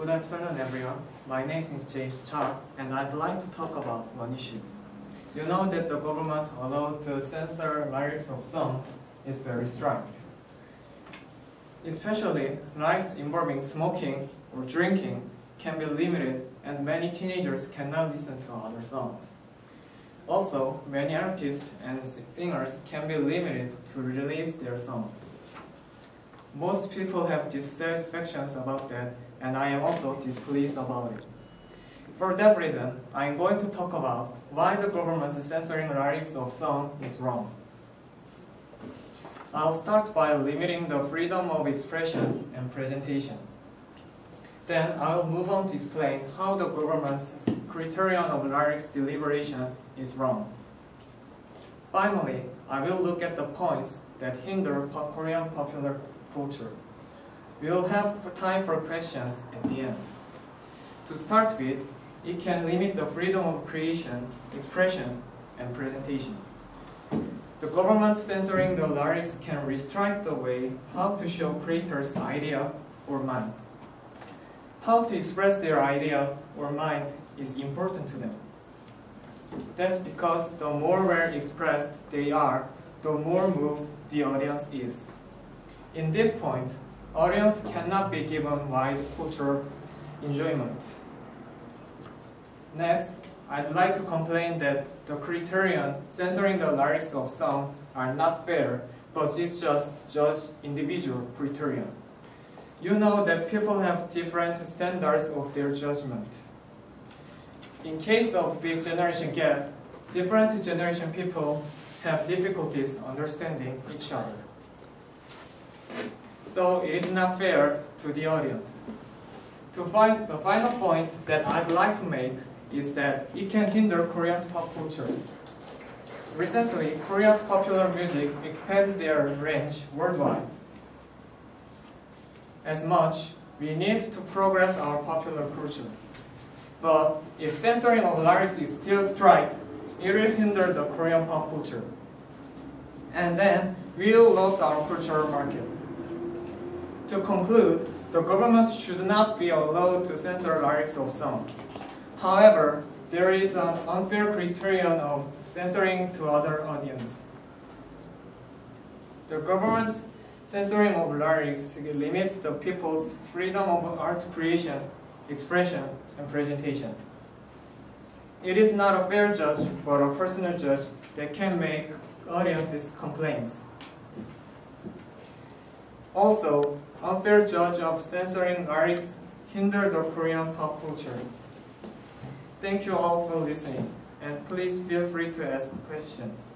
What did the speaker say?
Good afternoon, everyone. My name is James Cha, and I'd like to talk about one issue. You know that the government allowed to censor lyrics of songs is very strict. Especially, lyrics involving smoking or drinking can be limited, and many teenagers cannot listen to other songs. Also, many artists and singers can be limited to release their songs. Most people have dissatisfactions about that, and I am also displeased about it. For that reason, I am going to talk about why the government's censoring lyrics of songs is wrong. I'll start by limiting the freedom of expression and presentation. Then I will move on to explain how the government's criterion of lyrics deliberation is wrong. Finally, I will look at the points that hinder Korean popular culture. We will have time for questions at the end. To start with, it can limit the freedom of creation, expression, and presentation. The government censoring the lyrics can restrict the way how to show creators' idea or mind. How to express their idea or mind is important to them. That's because the more well expressed they are, the more moved the audience is. In this point, audience cannot be given wide cultural enjoyment. Next, I'd like to complain that the criterion censoring the lyrics of songs are not fair, but it's just judge individual criterion. You know that people have different standards of their judgment. In case of big generation gap, different generation people have difficulties understanding each other. So it is not fair to the audience. To find the final point that I'd like to make is that it can hinder Korea's pop culture. Recently, Korea's popular music expanded their range worldwide. As much, we need to progress our popular culture. But if censoring of lyrics is still strict, it will hinder the Korean pop culture. And then we will lose our cultural market. To conclude, the government should not be allowed to censor lyrics of songs. However, there is an unfair criterion of censoring to other audience. The government's censoring of lyrics limits the people's freedom of art creation, expression, and presentation. It is not a fair judge, but a personal judge that can make audiences complaints. Also, unfair judge of censoring lyrics hinder the Korean pop culture. Thank you all for listening, and please feel free to ask questions.